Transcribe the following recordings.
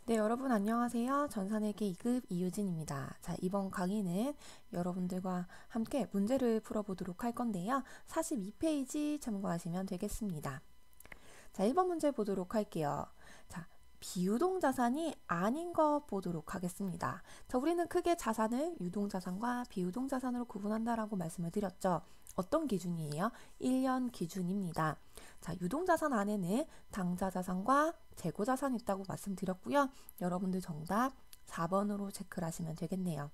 네, 여러분 안녕하세요. 전산회계 2급 이유진입니다. 자, 이번 강의는 여러분들과 함께 문제를 풀어보도록 할 건데요. 42페이지 참고하시면 되겠습니다. 자, 1번 문제 보도록 할게요. 자, 비유동자산이 아닌 거 보도록 하겠습니다. 자, 우리는 크게 자산을 유동자산과 비유동자산으로 구분한다라고 말씀을 드렸죠. 어떤 기준이에요? 1년 기준입니다. 자, 유동자산 안에는 당좌자산과 재고자산이 있다고 말씀드렸고요. 여러분들 정답 4번으로 체크를 하시면 되겠네요.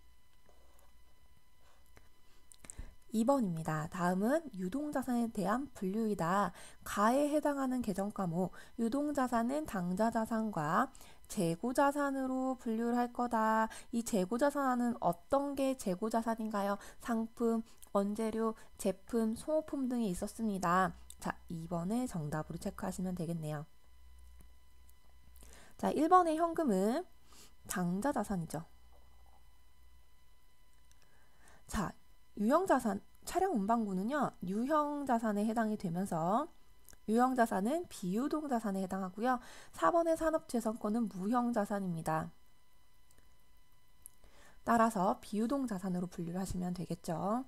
2번입니다. 다음은 유동자산에 대한 분류이다. 가에 해당하는 개정 과목 유동자산은 당좌자산과 재고자산으로 분류를 할 거다. 이 재고자산은 어떤 게 재고자산인가요? 상품, 원재료, 제품, 소모품 등이 있었습니다. 자, 2번을 정답으로 체크하시면 되겠네요. 자, 1번의 현금은 당좌자산이죠. 자, 유형자산, 차량 운반구는요, 유형자산에 해당이 되면서 유형자산은 비유동자산에 해당하고요. 4번의 산업재산권은 무형자산입니다. 따라서 비유동자산으로 분류를 하시면 되겠죠.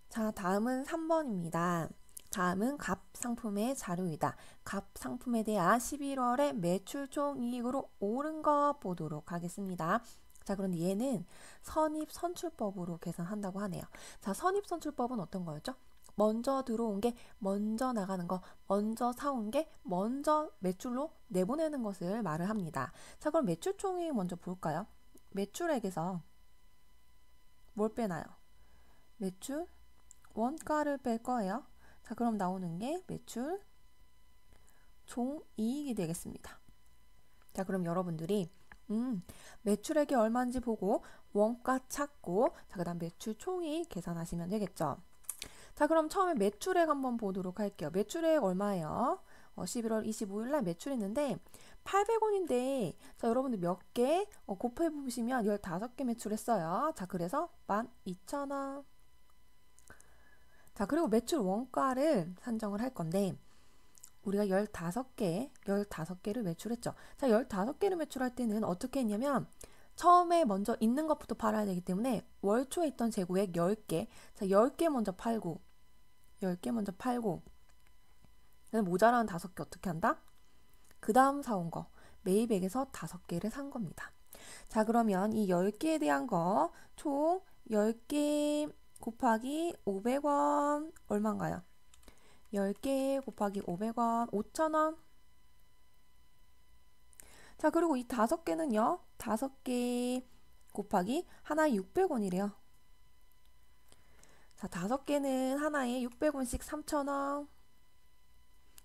자, 다음은 3번입니다. 다음은 갑상품의 자료이다. 갑상품에 대한 11월의 매출 총이익으로 옳은 거 보도록 하겠습니다. 자, 그런데 얘는 선입선출법으로 계산한다고 하네요. 자, 선입선출법은 어떤 거였죠? 먼저 들어온 게 먼저 나가는 거, 먼저 사온 게 먼저 매출로 내보내는 것을 말을 합니다. 자, 그럼 매출 총이익 먼저 볼까요? 매출액에서 뭘 빼나요? 매출 원가를 뺄 거예요. 자, 그럼 나오는 게 매출 총이익이 되겠습니다. 자, 그럼 여러분들이 매출액이 얼마인지 보고 원가 찾고 자, 그 다음 매출 총이익 계산하시면 되겠죠. 자, 그럼 처음에 매출액 한번 보도록 할게요. 매출액 얼마예요? 11월 25일 날 매출했는데 800원인데 자, 여러분들 몇 개 곱해 보시면 15개 매출했어요. 자, 그래서 12,000원. 자, 그리고 매출 원가를 산정을 할 건데 우리가 15개를 매출했죠. 자, 15개를 매출할 때는 어떻게 했냐면 처음에 먼저 있는 것부터 팔아야 되기 때문에 월 초에 있던 재고액 10개. 자, 10개 먼저 팔고 10개 먼저 팔고 모자라는 5개 어떻게 한다? 그 다음 사온 거 매입액에서 5개를 산 겁니다. 자, 그러면 이 10개에 대한 거 총 10개 곱하기 500원 얼마인가요? 10개 곱하기 500원 5,000원. 자, 그리고 이 5개는요. 5개 곱하기 하나에 600원이래요. 자, 5개는 하나에 600원씩 3,000원.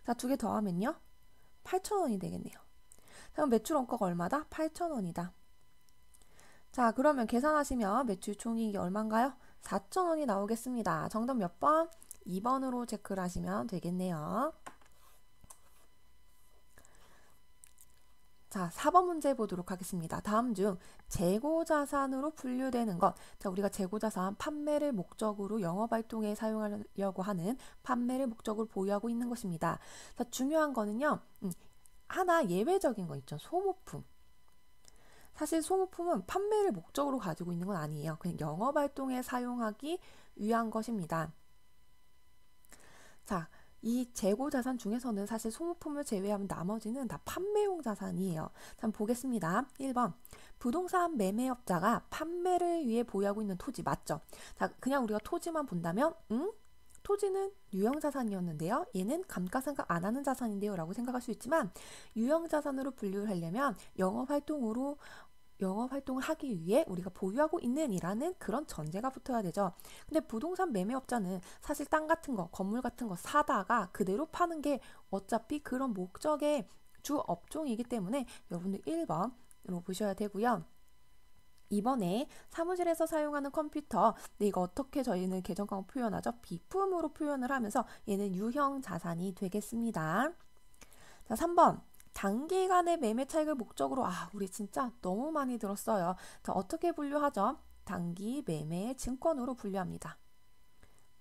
자, 2개 더하면요. 8,000원이 되겠네요. 자, 그럼 매출 원가가 얼마다? 8,000원이다. 자, 그러면 계산하시면 매출 총이익이 얼마인가요? 4,000원이 나오겠습니다. 정답 몇 번? 2번으로 체크를 하시면 되겠네요. 자, 4번 문제 보도록 하겠습니다. 다음 중 재고자산으로 분류되는 것. 자, 우리가 재고자산 판매를 목적으로 영업활동에 사용하려고 하는 판매를 목적으로 보유하고 있는 것입니다. 자, 중요한 거는요. 하나 예외적인 거 있죠. 소모품. 사실 소모품은 판매를 목적으로 가지고 있는 건 아니에요. 그냥 영업활동에 사용하기 위한 것입니다. 자, 이 재고자산 중에서는 사실 소모품을 제외하면 나머지는 다 판매용 자산이에요. 자, 한번 보겠습니다. 1번 부동산 매매업자가 판매를 위해 보유하고 있는 토지 맞죠? 자, 그냥 우리가 토지만 본다면 토지는 유형자산이었는데요. 얘는 감가상각 안 하는 자산인데요 라고 생각할 수 있지만 유형자산으로 분류를 하려면 영업활동을 하기 위해 우리가 보유하고 있는 이라는 그런 전제가 붙어야 되죠. 근데 부동산 매매업자는 사실 땅 같은 거, 건물 같은 거 사다가 그대로 파는 게 어차피 그런 목적의 주 업종이기 때문에 여러분들 1번으로 보셔야 되고요. 이번에 사무실에서 사용하는 컴퓨터, 근데 이거 어떻게 저희는 개정 과목 표현하죠? 비품으로 표현을 하면서 얘는 유형 자산이 되겠습니다. 자, 3번. 단기간의 매매 차익을 목적으로 우리 진짜 너무 많이 들었어요. 자, 어떻게 분류하죠? 단기 매매 증권으로 분류합니다.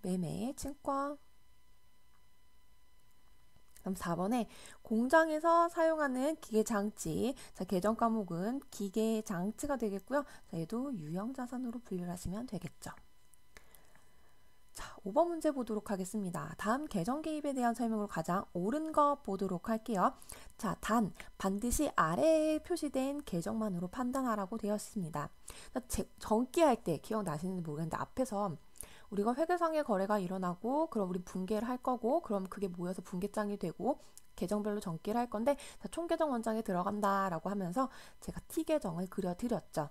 매매, 증권. 그럼 4번에 공장에서 사용하는 기계장치. 자, 계정 과목은 기계장치가 되겠고요. 자, 얘도 유형자산으로 분류를 하시면 되겠죠. 자, 5번 문제 보도록 하겠습니다. 다음 계정 개입에 대한 설명으로 가장 옳은 거 보도록 할게요. 자, 반드시 아래에 표시된 계정만으로 판단하라고 되어 있습니다. 정기할 때 기억나시는지 모르겠는데 앞에서 우리가 회계상의 거래가 일어나고 그럼 우리 분개를 할 거고 그럼 그게 모여서 분개장이 되고 계정별로 정기를 할 건데 자, 총계정 원장에 들어간다라고 하면서 제가 T계정을 그려드렸죠.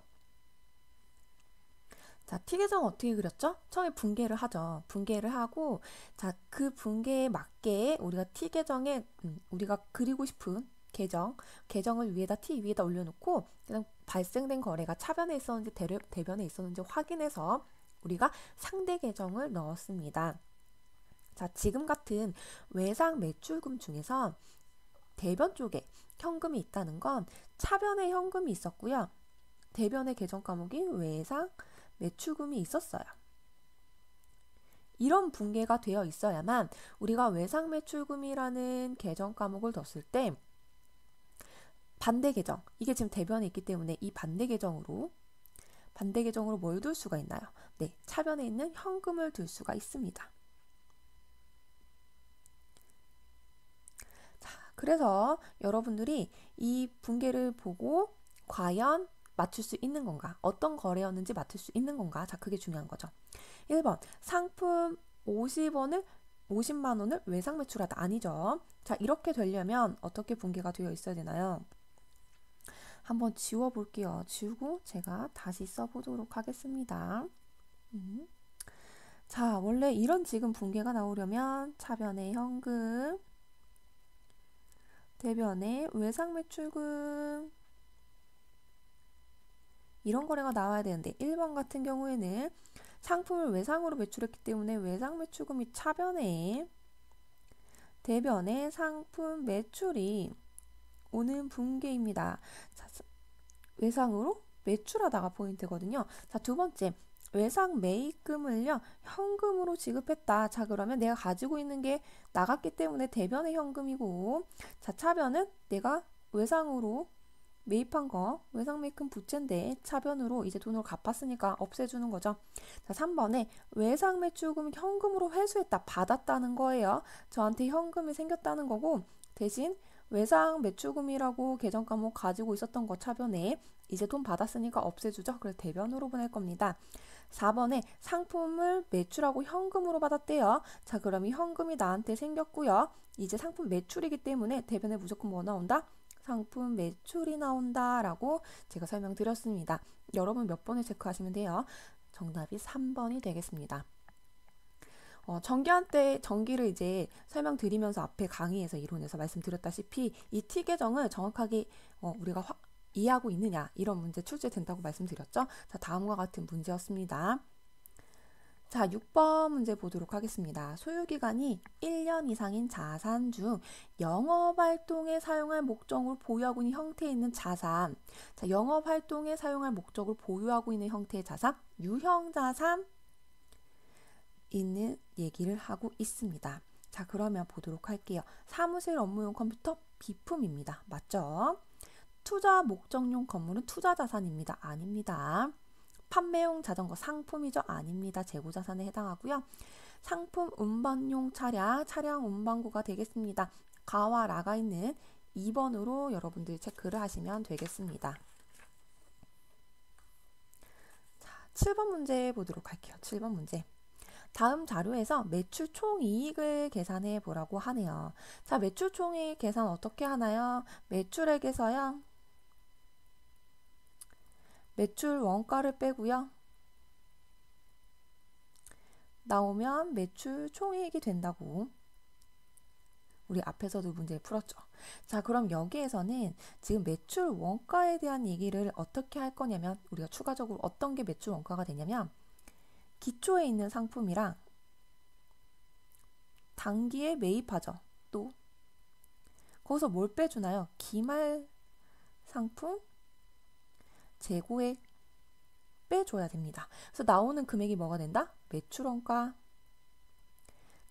자, T계정 어떻게 그렸죠? 처음에 분개를 하죠. 분개를 하고 자, 그 분개에 맞게 우리가 T계정에 우리가 그리고 싶은 계정을 위에다 T 위에다 올려놓고 그냥 발생된 거래가 차변에 있었는지 대변에 있었는지 확인해서 우리가 상대 계정을 넣었습니다. 자, 지금 같은 외상 매출금 중에서 대변 쪽에 현금이 있다는 건 차변에 현금이 있었고요. 대변의 계정 과목이 외상 매출금이 있었어요. 이런 분개가 되어 있어야만 우리가 외상 매출금이라는 계정 과목을 뒀을 때 반대 계정, 이게 지금 대변에 있기 때문에 이 반대 계정으로 뭘 둘 수가 있나요? 네, 차변에 있는 현금을 둘 수가 있습니다. 자, 그래서 여러분들이 이 분개를 보고 과연 맞출 수 있는 건가? 어떤 거래였는지 맞출 수 있는 건가? 자, 그게 중요한 거죠. 1번, 상품 50만 원을 외상 매출하다. 아니죠. 자, 이렇게 되려면 어떻게 분개가 되어 있어야 되나요? 한번 지워볼게요. 지우고 제가 다시 써보도록 하겠습니다. 자, 원래 이런 지금 분개가 나오려면 차변에 현금, 대변에 외상 매출금 이런 거래가 나와야 되는데 1번 같은 경우에는 상품을 외상으로 매출했기 때문에 외상 매출금이 차변에 대변에 상품 매출이 오는 분개입니다. 자, 외상으로 매출하다가 포인트거든요. 자, 두 번째 외상 매입금을요 현금으로 지급했다. 자, 그러면 내가 가지고 있는 게 나갔기 때문에 대변의 현금이고 자, 차변은 내가 외상으로 매입한 거 외상 매입금 부채인데 차변으로 이제 돈으로 갚았으니까 없애주는 거죠. 자, 3번에 외상 매출금 현금으로 회수했다. 받았다는 거예요. 저한테 현금이 생겼다는 거고 대신 외상 매출금이라고 계정 과목 가지고 있었던 거 차변에 이제 돈 받았으니까 없애주죠. 그래서 대변으로 보낼 겁니다. 4번에 상품을 매출하고 현금으로 받았대요. 자, 그럼 이 현금이 나한테 생겼고요. 이제 상품 매출이기 때문에 대변에 무조건 뭐 나온다? 상품 매출이 나온다라고 제가 설명드렸습니다. 여러분 몇 번을 체크하시면 돼요. 정답이 3번이 되겠습니다. 정기를 이제 설명드리면서 앞에 강의에서 이론에서 말씀드렸다시피 이 T계정을 정확하게 우리가 이해하고 있느냐 이런 문제 출제된다고 말씀드렸죠. 자, 다음과 같은 문제였습니다. 자, 6번 문제 보도록 하겠습니다. 소유기간이 1년 이상인 자산 중 영업활동에 사용할 목적을 보유하고 있는 형태에 있는 자산. 자, 영업활동에 사용할 목적을 보유하고 있는 형태의 자산, 유형자산 있는 얘기를 하고 있습니다. 자, 그러면 보도록 할게요. 사무실 업무용 컴퓨터 비품입니다. 맞죠? 투자 목적용 건물은 투자자산입니다. 아닙니다. 판매용 자전거 상품이죠? 아닙니다. 재고자산에 해당하고요. 상품 운반용 차량 운반구가 되겠습니다. 가와 라가 있는 2번으로 여러분들 체크를 하시면 되겠습니다. 자, 7번 문제 보도록 할게요. 7번 문제. 다음 자료에서 매출 총이익을 계산해 보라고 하네요. 자, 매출 총이익 계산 어떻게 하나요? 매출액에서요. 매출 원가를 빼고요. 나오면 매출 총이익이 된다고 우리 앞에서도 문제 풀었죠. 자, 그럼 여기에서는 지금 매출 원가에 대한 얘기를 어떻게 할 거냐면 우리가 추가적으로 어떤 게 매출 원가가 되냐면 기초에 있는 상품이랑 단기에 매입하죠. 또 거기서 뭘 빼주나요? 기말 상품 재고액 빼줘야 됩니다. 그래서 나오는 금액이 뭐가 된다? 매출원가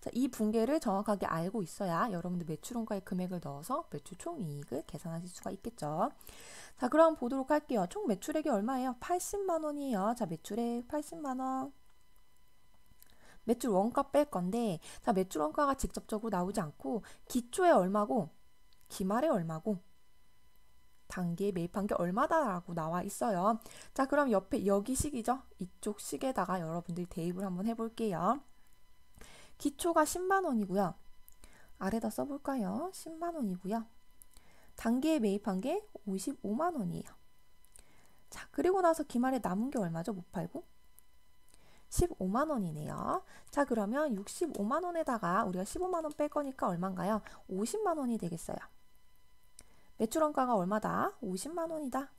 자, 이 분계를 정확하게 알고 있어야 여러분들 매출원가의 금액을 넣어서 매출 총이익을 계산하실 수가 있겠죠. 자, 그럼 보도록 할게요. 총 매출액이 얼마예요? 80만 원이에요. 자, 매출액 80만 원. 매출 원가 뺄 건데, 자, 매출 원가가 직접적으로 나오지 않고 기초에 얼마고 기말에 얼마고 단기에 매입한 게 얼마다라고 나와 있어요. 자, 그럼 옆에 여기 식이죠? 이쪽 식에다가 여러분들이 대입을 한번 해볼게요. 기초가 10만 원이고요. 아래다 써볼까요? 10만 원이고요. 단기에 매입한 게 55만 원이에요. 자, 그리고 나서 기말에 남은 게 얼마죠? 못 팔고? 15만 원이네요. 자, 그러면 65만 원에다가 우리가 15만 원 뺄 거니까 얼마인가요? 50만 원이 되겠어요. 매출원가가 얼마다? 50만 원이다.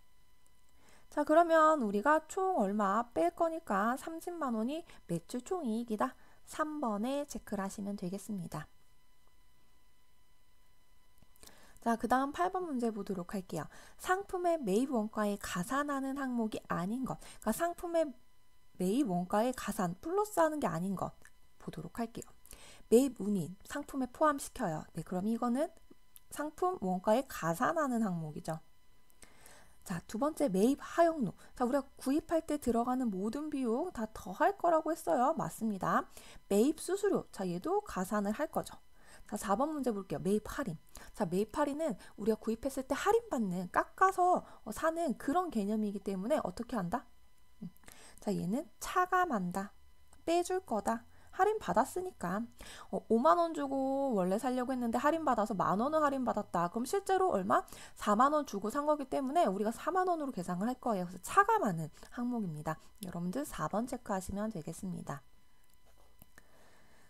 자, 그러면 우리가 총 얼마 뺄 거니까 30만 원이 매출 총이익이다. 3번에 체크를 하시면 되겠습니다. 자, 그 다음 8번 문제 보도록 할게요. 상품의 매입 원가에 가산하는 항목이 아닌 것. 그러니까 상품의 매입 원가에 가산 플러스하는 게 아닌 것 보도록 할게요. 매입 운임 상품에 포함시켜요. 네, 그럼 이거는 상품 원가에 가산하는 항목이죠. 자, 두 번째 매입 하역료. 자, 우리가 구입할 때 들어가는 모든 비용 다 더할 거라고 했어요. 맞습니다. 매입 수수료. 자, 얘도 가산을 할 거죠. 자, 4번 문제 볼게요. 매입 할인. 자, 매입 할인은 우리가 구입했을 때 할인받는, 깎아서 사는 그런 개념이기 때문에 어떻게 한다? 자, 얘는 차감한다. 빼줄 거다. 할인 받았으니까 5만 원 주고 원래 살려고 했는데 할인 받아서 만 원을 할인 받았다. 그럼 실제로 얼마? 4만 원 주고 산 거기 때문에 우리가 4만 원으로 계산을 할 거예요. 그래서 차감하는 항목입니다. 여러분들 4번 체크하시면 되겠습니다.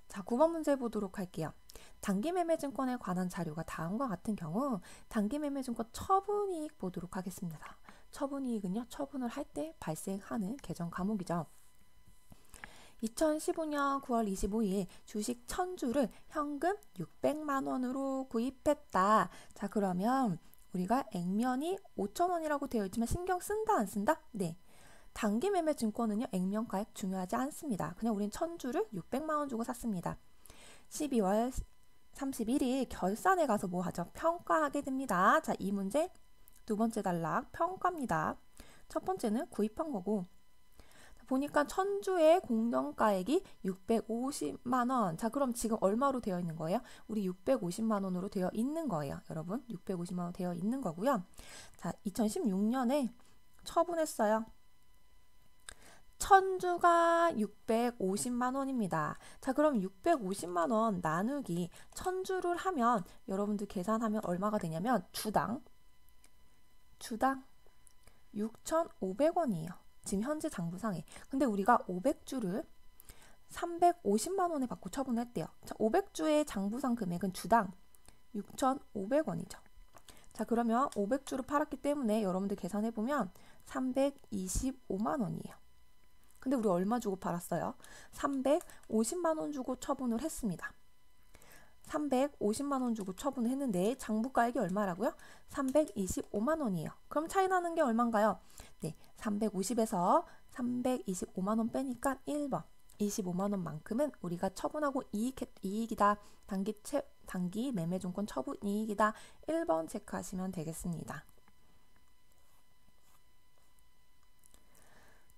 자, 9번 문제 보도록 할게요. 단기매매증권에 관한 자료가 다음과 같은 경우 단기매매증권 처분이익 보도록 하겠습니다. 처분이익은요, 처분을 할 때 발생하는 계정 과목이죠. 2015년 9월 25일 주식 1000주를 현금 600만 원으로 구입했다. 자, 그러면 우리가 액면이 5,000원이라고 되어 있지만 신경 쓴다 안 쓴다? 네. 단기 매매 증권은요, 액면가액 중요하지 않습니다. 그냥 우린 1000주를 600만 원 주고 샀습니다. 12월 31일 결산에 가서 뭐 하죠? 평가하게 됩니다. 자, 이 문제 두 번째 단락 평가입니다. 첫 번째는 구입한 거고, 보니까 1000주의 공정가액이 650만 원. 자, 그럼 지금 얼마로 되어 있는 거예요? 우리 650만 원으로 되어 있는 거예요. 여러분, 650만 원 되어 있는 거고요. 자, 2016년에 처분했어요. 1000주가 650만 원입니다. 자, 그럼 650만 원 나누기 1000주를 하면 여러분들 계산하면 얼마가 되냐면 주당 6,500원이에요. 지금 현재 장부상에. 근데 우리가 500주를 350만 원에 받고 처분했대요. 자, 500주의 장부상 금액은 주당 6,500원이죠. 자, 그러면 500주를 팔았기 때문에 여러분들 계산해보면 325만 원이에요. 근데 우리 얼마 주고 팔았어요? 350만 원 주고 처분을 했습니다. 350만 원 주고 처분했는데 장부가액이 얼마라고요? 325만 원이에요. 그럼 차이 나는 게 얼마인가요? 네, 350에서 325만 원 빼니까 1번. 25만 원만큼은 우리가 처분하고 이익이다. 단기 매매증권 처분 이익이다. 1번 체크하시면 되겠습니다.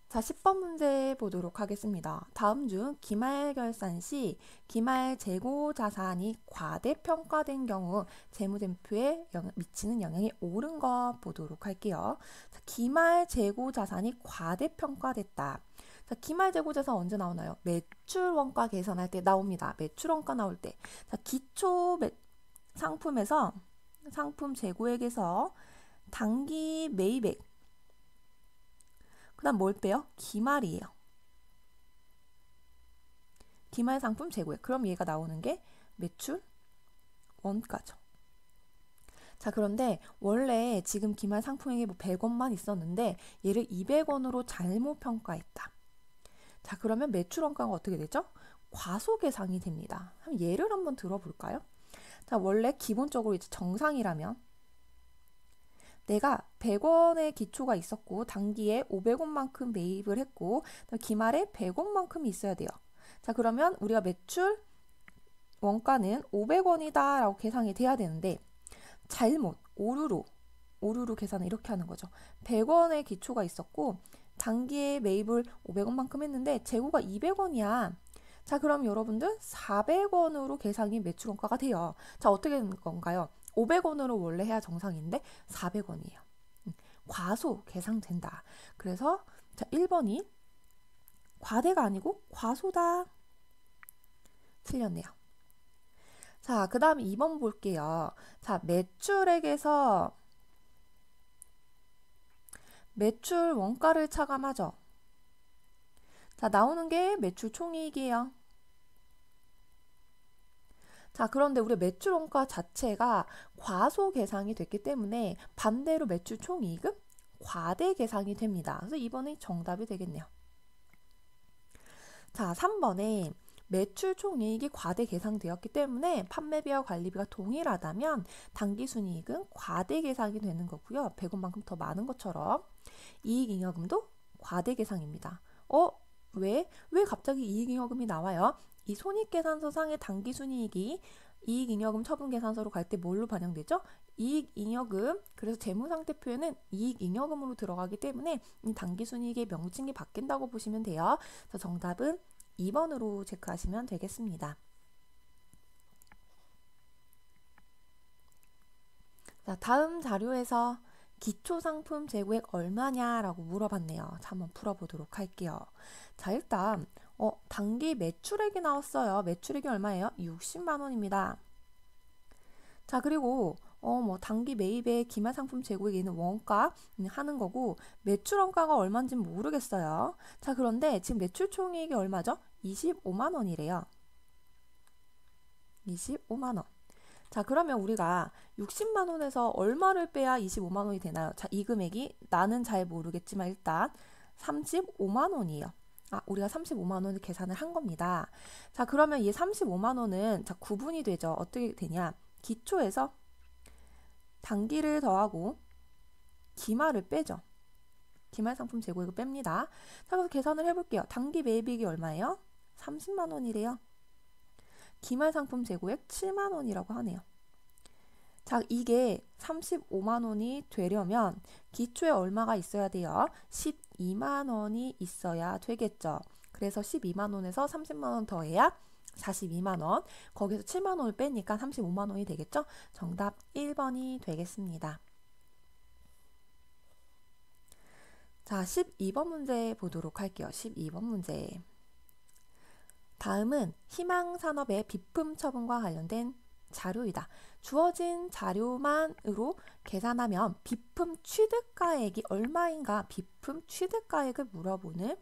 자, 10번 문제 보도록 하겠습니다. 다음 중 기말 결산 시 기말 재고 자산이 과대평가된 경우 재무제표에 미치는 영향이 옳은 것 보도록 할게요. 자, 기말 재고 자산이 과대평가됐다. 자, 기말 재고 자산 언제 나오나요? 매출 원가 계산할 때 나옵니다. 매출 원가 나올 때. 자, 기초 상품에서 상품 재고액에서 단기 매입액 그 다음 뭘 빼요? 기말이에요. 기말 상품 재고액. 그럼 얘가 나오는 게 매출 원가죠. 자, 그런데 원래 지금 기말 상품액이 뭐 100원만 있었는데 얘를 200원으로 잘못 평가했다. 자, 그러면 매출 원가가 어떻게 되죠? 과소계상이 됩니다. 그럼 예를 한번 들어볼까요? 자, 원래 기본적으로 이제 정상이라면 내가 100원의 기초가 있었고 단기에 500원만큼 매입을 했고 기말에 100원만큼이 있어야 돼요. 자, 그러면 우리가 매출 원가는 500원이다 라고 계산이 돼야 되는데 잘못 오류로 계산을 이렇게 하는 거죠. 100원의 기초가 있었고 단기에 매입을 500원만큼 했는데 재고가 200원이야. 자, 그럼 여러분들 400원으로 계산이 매출 원가가 돼요. 자, 어떻게 되는 건가요? 500원으로 원래 해야 정상인데 400원이에요. 과소 계산된다. 그래서 자, 1번이 과대가 아니고 과소다. 틀렸네요. 자, 그 다음 2번 볼게요. 자, 매출액에서 매출 원가를 차감하죠. 자, 나오는 게 매출 총이익이에요. 자, 그런데 우리 매출 원가 자체가 과소 계상이 됐기 때문에 반대로 매출 총이익은 과대 계상이 됩니다. 그래서 2번이 정답이 되겠네요. 자, 3번에 매출 총이익이 과대 계상되었기 때문에 판매비와 관리비가 동일하다면 당기순이익은 과대 계상이 되는 거고요. 100원만큼 더 많은 것처럼 이익잉여금도 과대 계상입니다. 왜 갑자기 이익잉여금이 나와요? 이 손익계산서상의 당기순이익이 이익잉여금 처분계산서로 갈 때 뭘로 반영되죠? 이익잉여금. 그래서 재무상태표에는 이익잉여금으로 들어가기 때문에 이 당기순이익의 명칭이 바뀐다고 보시면 돼요. 그래서 정답은 2번으로 체크하시면 되겠습니다. 자, 다음 자료에서 기초상품 재고액 얼마냐라고 물어봤네요. 자, 한번 풀어보도록 할게요. 자, 일단 단기 매출액이 나왔어요. 매출액이 얼마예요? 60만 원입니다. 자, 그리고 단기 매입의 기말상품 재고액에 있는 원가 하는 거고 매출 원가가 얼마인지 모르겠어요. 자, 그런데 지금 매출 총이익이 얼마죠? 25만 원이래요. 25만 원. 자, 그러면 우리가 60만 원에서 얼마를 빼야 25만 원이 되나요? 자, 이 금액이 나는 잘 모르겠지만 일단 35만 원이에요. 우리가 35만 원을 계산을 한 겁니다. 자, 그러면 이 35만 원은 자, 구분이 되죠. 어떻게 되냐? 기초에서 단기를 더하고 기말을 빼죠. 기말 상품 재고액을 뺍니다. 자, 그래서 계산을 해볼게요. 단기 매입이익이 얼마예요? 30만 원이래요. 기말 상품 재고액 7만 원이라고 하네요. 자, 이게 35만 원이 되려면 기초에 얼마가 있어야 돼요? 12만 원이 있어야 되겠죠. 그래서 12만 원에서 30만 원 더해야 42만 원. 거기서 7만 원을 빼니까 35만 원이 되겠죠? 정답 1번이 되겠습니다. 자, 12번 문제 보도록 할게요. 12번 문제. 다음은 희망산업의 비품 처분과 관련된 자료이다. 주어진 자료만으로 계산하면 비품 취득가액이 얼마인가 비품 취득가액을 물어보는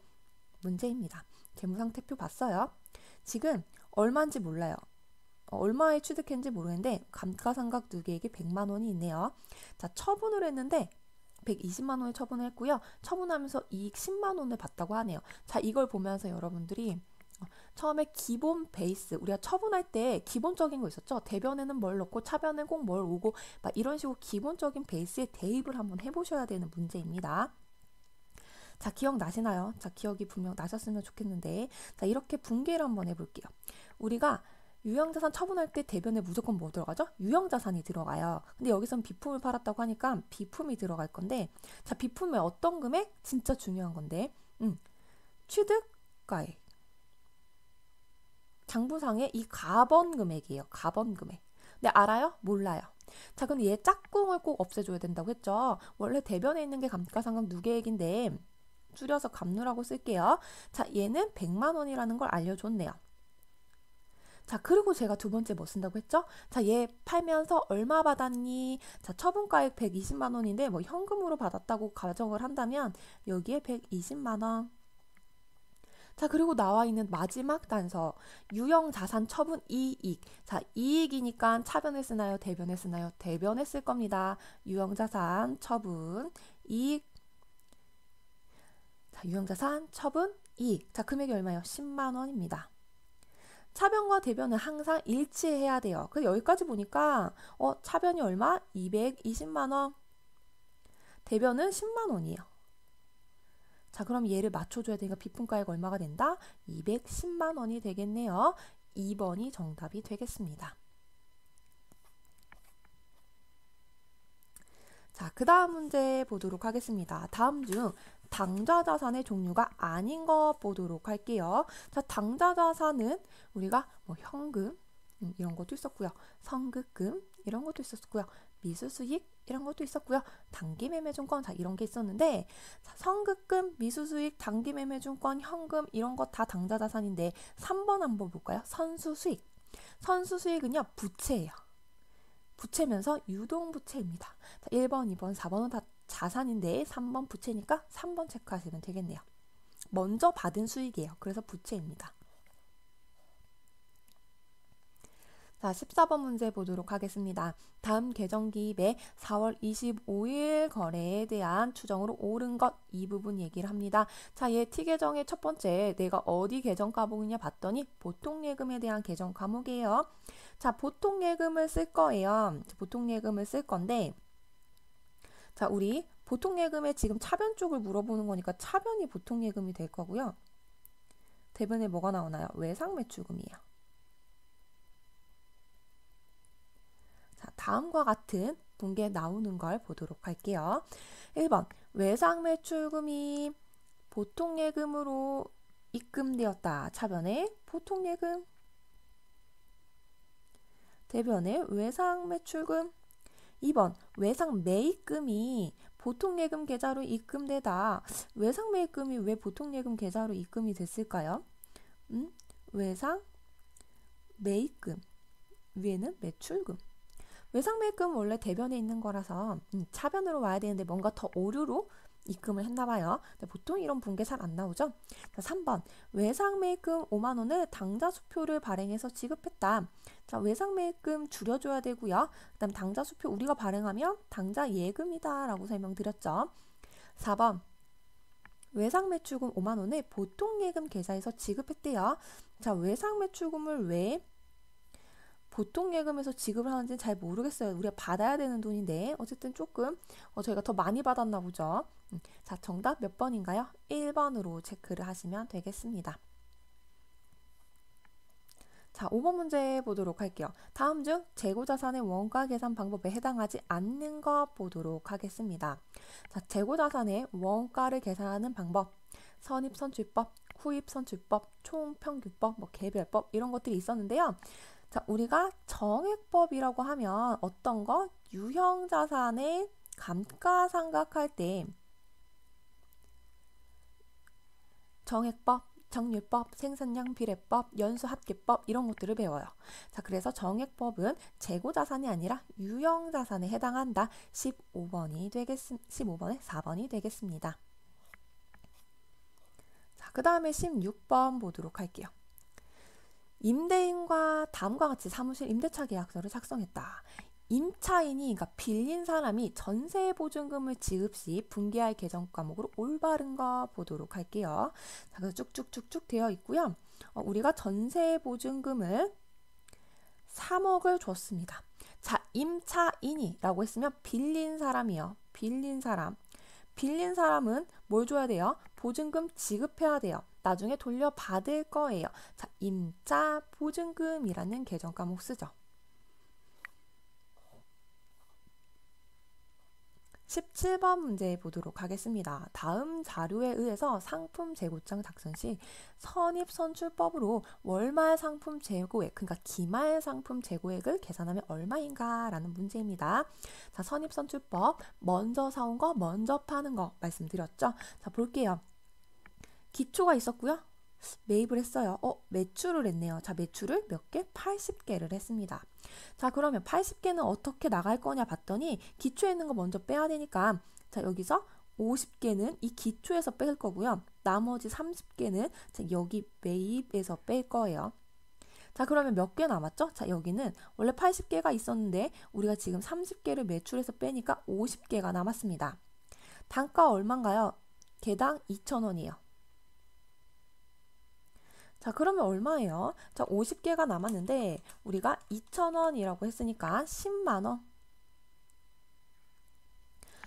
문제입니다. 재무상태표 봤어요. 지금 얼마인지 몰라요. 얼마에 취득했는지 모르는데 감가상각 누계액이 100만 원이 있네요. 자, 처분을 했는데 120만 원을 처분을 했고요. 처분하면서 이익 10만 원을 봤다고 하네요. 자, 이걸 보면서 여러분들이 처음에 기본 베이스, 우리가 처분할 때 기본적인 거 있었죠? 대변에는 뭘 넣고 차변에는 꼭 뭘 오고 막 이런 식으로 기본적인 베이스에 대입을 한번 해보셔야 되는 문제입니다. 자, 기억나시나요? 자, 기억이 분명 나셨으면 좋겠는데 자, 이렇게 분개를 한번 해볼게요. 우리가 유형자산 처분할 때 대변에 무조건 뭐 들어가죠? 유형자산이 들어가요. 근데 여기선 비품을 팔았다고 하니까 비품이 들어갈 건데 자, 비품의 어떤 금액? 진짜 중요한 건데 취득가액 장부상의 이 가번 금액이에요. 가번 금액. 근데 알아요? 몰라요. 자, 근데 얘 짝꿍을 꼭 없애줘야 된다고 했죠. 원래 대변에 있는 게 감가상각 누계액인데 줄여서 감누라고 쓸게요. 자, 얘는 100만 원이라는 걸 알려줬네요. 자, 그리고 제가 두 번째 뭐 쓴다고 했죠? 자, 얘 팔면서 얼마 받았니? 자, 처분가액 120만 원인데 뭐 현금으로 받았다고 가정을 한다면 여기에 120만 원. 자, 그리고 나와 있는 마지막 단서 유형자산 처분 이익. 자, 이익이니까 차변에 쓰나요? 대변에 쓰나요? 대변에 쓸 겁니다. 유형자산 처분 이익. 자, 유형자산 처분 이익. 자, 금액이 얼마예요? 10만 원입니다. 차변과 대변은 항상 일치해야 돼요. 그래서 여기까지 보니까 차변이 얼마? 220만 원. 대변은 10만 원이에요. 자, 그럼 얘를 맞춰줘야 되니까 비품가액 얼마가 된다? 210만 원이 되겠네요. 2번이 정답이 되겠습니다. 자, 그 다음 문제 보도록 하겠습니다. 다음 중 당좌 자산의 종류가 아닌 것 보도록 할게요. 자, 당좌 자산은 우리가 뭐 현금 이런 것도 있었고요. 선급금 이런 것도 있었고요. 미수수익 이런 것도 있었고요. 단기매매증권 자 이런 게 있었는데 자, 선급금, 미수수익, 단기매매증권, 현금 이런 거 다 당좌 자산인데 3번 한번 볼까요? 선수수익. 선수수익은요 부채예요. 부채면서 유동부채입니다. 자, 1번, 2번, 4번은 다 자산인데 3번 부채니까 3번 체크하시면 되겠네요. 먼저 받은 수익이에요. 그래서 부채입니다. 자, 14번 문제 보도록 하겠습니다. 다음 계정기입의 4월 25일 거래에 대한 추정으로 옳은 것 이 부분 얘기를 합니다. 자, 얘 T계정의 첫 번째 내가 어디 계정 과목이냐 봤더니 보통예금에 대한 계정 과목이에요. 자, 보통예금을 쓸 거예요. 보통예금을 쓸 건데 자, 우리 보통예금에 지금 차변 쪽을 물어보는 거니까 차변이 보통예금이 될 거고요. 대변에 뭐가 나오나요? 외상매출금이에요. 자, 다음과 같은 분계 나오는 걸 보도록 할게요. 1번 외상매출금이 보통예금으로 입금되었다. 차변에 보통예금 대변에 외상매출금 2번 외상매입금이 보통예금 계좌로 입금되다. 외상매입금이 왜 보통예금 계좌로 입금이 됐을까요? 외상매입금 위에는 매출금 외상매입금 원래 대변에 있는 거라서 차변으로 와야 되는데 뭔가 더 오류로 입금을 했나 봐요. 근데 보통 이런 분계 잘 안 나오죠. 자, 3번 외상매입금 5만 원을 당좌수표를 발행해서 지급했다. 자, 외상매입금 줄여줘야 되고요. 그 다음 당좌수표 우리가 발행하면 당좌예금이다 라고 설명드렸죠. 4번 외상매출금 5만 원을 보통예금 계좌에서 지급했대요. 자, 외상매출금을 왜 보통예금에서 지급을 하는지는 잘 모르겠어요. 우리가 받아야 되는 돈인데 어쨌든 조금 저희가 더 많이 받았나 보죠. 자, 정답 몇 번인가요? 1번으로 체크를 하시면 되겠습니다. 자, 5번 문제 보도록 할게요. 다음 중 재고자산의 원가 계산 방법에 해당하지 않는 것 보도록 하겠습니다. 자, 재고자산의 원가를 계산하는 방법 선입선출법, 후입선출법, 총평균법, 뭐 개별법 이런 것들이 있었는데요. 자, 우리가 정액법이라고 하면 어떤 거? 유형자산의 감가상각할 때 정액법, 정률법, 생산량 비례법, 연수합계법 이런 것들을 배워요. 자, 그래서 정액법은 재고자산이 아니라 유형자산에 해당한다. 15번에 4번이 되겠습니다. 자, 그 다음에 16번 보도록 할게요. 임대인과 다음과 같이 사무실 임대차 계약서를 작성했다. 임차인이 그러니까 빌린 사람이 전세보증금을 지급 시 분개할 계정 과목으로 올바른 거 보도록 할게요. 자, 그래서 쭉쭉쭉쭉 되어 있고요. 우리가 전세보증금을 3억을 줬습니다. 자, 임차인이라고 했으면 빌린 사람이요. 빌린 사람은 뭘 줘야 돼요? 보증금 지급해야 돼요. 나중에 돌려받을 거예요. 자, 임차 보증금이라는 계정 과목 쓰죠. 17번 문제 보도록 하겠습니다. 다음 자료에 의해서 상품 재고장 작성 시 선입선출법으로 월말 상품 재고액, 그러니까 기말 상품 재고액을 계산하면 얼마인가 라는 문제입니다. 자, 선입선출법 먼저 사온 거, 먼저 파는 거 말씀드렸죠. 자, 볼게요. 기초가 있었고요. 매입을 했어요. 매출을 했네요. 자, 매출을 몇 개? 80개를 했습니다. 자, 그러면 80개는 어떻게 나갈 거냐 봤더니 기초에 있는 거 먼저 빼야 되니까 자, 여기서 50개는 이 기초에서 뺄 거고요. 나머지 30개는 자, 여기 매입에서 뺄 거예요. 자, 그러면 몇 개 남았죠? 자, 여기는 원래 80개가 있었는데 우리가 지금 30개를 매출에서 빼니까 50개가 남았습니다. 단가 얼마인가요? 개당 2,000원이에요. 자, 그러면 얼마예요? 자, 50개가 남았는데 우리가 2,000원이라고 했으니까 10만 원.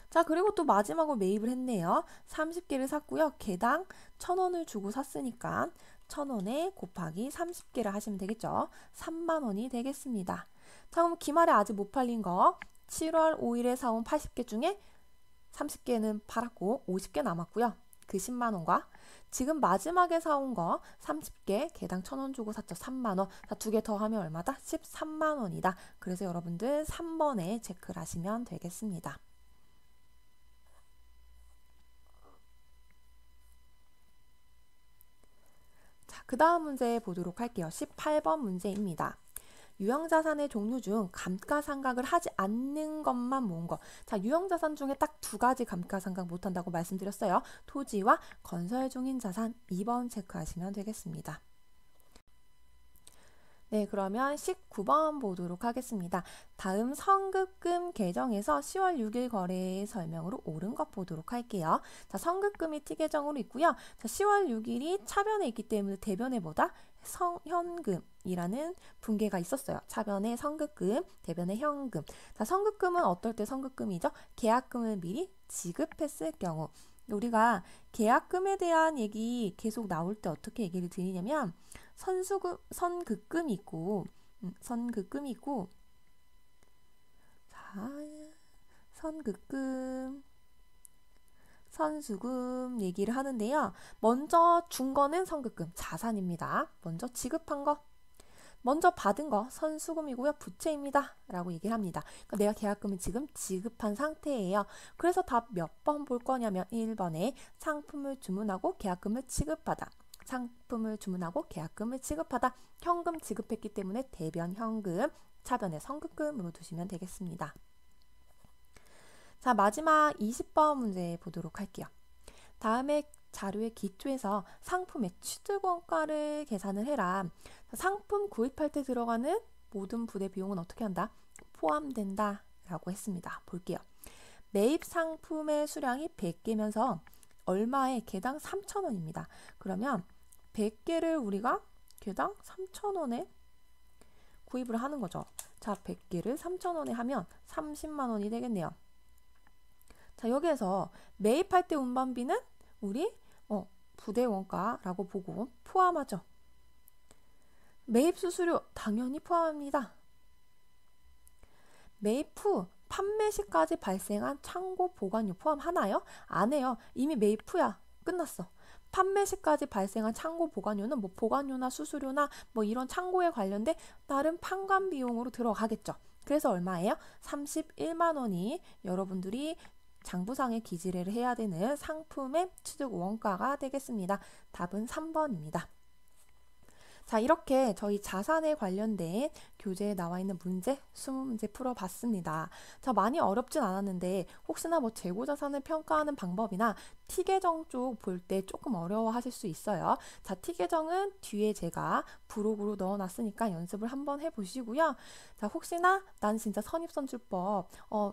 자, 그리고 또 마지막으로 매입을 했네요. 30개를 샀고요. 개당 1,000원을 주고 샀으니까 1,000원에 곱하기 30개를 하시면 되겠죠. 3만 원이 되겠습니다. 자, 그럼 기말에 아직 못 팔린 거 7월 5일에 사온 80개 중에 30개는 팔았고 50개 남았고요. 그 10만 원과 지금 마지막에 사온 거 30개 개당 1,000원 주고 샀죠. 3만 원. 자, 2개 더 하면 얼마다? 13만 원이다. 그래서 여러분들 3번에 체크를 하시면 되겠습니다. 자, 그 다음 문제 보도록 할게요. 18번 문제입니다. 유형자산의 종류 중 감가상각을 하지 않는 것만 모은 거. 자, 유형자산 중에 딱 2가지 감가상각 못한다고 말씀드렸어요. 토지와 건설 중인 자산 2번 체크하시면 되겠습니다. 네, 그러면 19번 보도록 하겠습니다. 다음 선급금 계정에서 10월 6일 거래 설명으로 옳은 것 보도록 할게요. 자, 선급금이 T계정으로 있고요. 자, 10월 6일이 차변에 있기 때문에 대변에 뭐다? 현금이라는 분계가 있었어요. 차변에 선급금, 대변에 현금. 자, 선급금은 어떨 때 선급금이죠? 계약금을 미리 지급했을 경우. 우리가 계약금에 대한 얘기 계속 나올 때 어떻게 얘기를 드리냐면 선급금이 있고 자, 선급금, 선수금 얘기를 하는데요. 먼저 준 거는 선급금, 자산입니다. 먼저 지급한 거, 먼저 받은 거 선수금이고요. 부채입니다. 라고 얘기를 합니다. 그러니까 내가 계약금을 지금 지급한 상태예요. 그래서 답 몇 번 볼 거냐면 1번에 상품을 주문하고 계약금을 지급하다. 상품을 주문하고 계약금을 지급하다. 현금 지급했기 때문에 대변 현금, 차변에 선급금으로 두시면 되겠습니다. 자, 마지막 20번 문제 보도록 할게요. 다음에 자료의 기초에서 상품의 취득원가를 계산을 해라. 상품 구입할 때 들어가는 모든 부대 비용은 어떻게 한다? 포함된다 라고 했습니다. 볼게요. 매입 상품의 수량이 100개면서 얼마에 개당 3,000원입니다. 그러면 100개를 우리가 개당 3,000원에 구입을 하는 거죠. 자, 100개를 3,000원에 하면 30만 원이 되겠네요. 자, 여기에서 매입할 때 운반비는 우리 부대 원가라고 보고 포함하죠. 매입 수수료 당연히 포함합니다. 매입 후 판매 시까지 발생한 창고 보관료 포함하나요? 안 해요. 이미 매입 후야. 끝났어. 판매 시까지 발생한 창고 보관료는 뭐 보관료나 수수료나 뭐 이런 창고에 관련된 다른 판관 비용으로 들어가겠죠. 그래서 얼마예요? 31만 원이 여러분들이 장부상에 기재를 해야 되는 상품의 취득 원가가 되겠습니다. 답은 3번입니다. 자, 이렇게 저희 자산에 관련된 교재에 나와 있는 문제 20문제 풀어봤습니다. 자, 많이 어렵진 않았는데 혹시나 뭐 재고자산을 평가하는 방법이나 T계정 쪽 볼 때 조금 어려워하실 수 있어요. 자, T계정은 뒤에 제가 부록으로 넣어놨으니까 연습을 한번 해보시고요. 자, 혹시나 난 진짜 선입선출법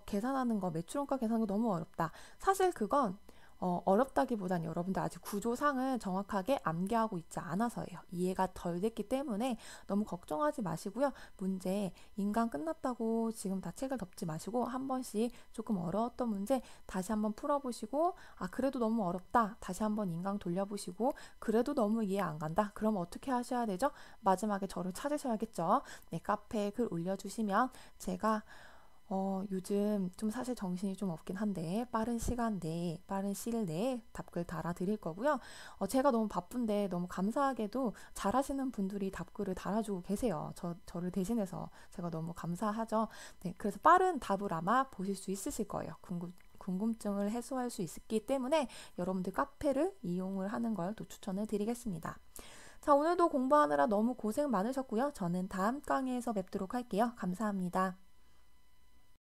계산하는 거, 매출원가 계산하는 거 너무 어렵다. 사실 그건 어렵다기보단 여러분들 아직 구조상을 정확하게 암기하고 있지 않아서예요. 이해가 덜 됐기 때문에 너무 걱정하지 마시고요. 문제 인강 끝났다고 지금 다 책을 덮지 마시고 한 번씩 조금 어려웠던 문제 다시 한번 풀어보시고 그래도 너무 어렵다. 다시 한번 인강 돌려보시고 그래도 너무 이해 안 간다. 그럼 어떻게 하셔야 되죠? 마지막에 저를 찾으셔야겠죠. 네, 카페에 글 올려주시면 제가 요즘 좀 사실 정신이 좀 없긴 한데 빠른 시간 내에 빠른 시일 내에 답글 달아드릴 거고요. 제가 너무 바쁜데 너무 감사하게도 잘하시는 분들이 답글을 달아주고 계세요. 저를 대신해서 제가 너무 감사하죠. 네, 그래서 빠른 답을 아마 보실 수 있으실 거예요. 궁금증을 해소할 수 있기 때문에 여러분들 카페를 이용을 하는 걸 또 추천을 드리겠습니다. 자, 오늘도 공부하느라 너무 고생 많으셨고요. 저는 다음 강의에서 뵙도록 할게요. 감사합니다.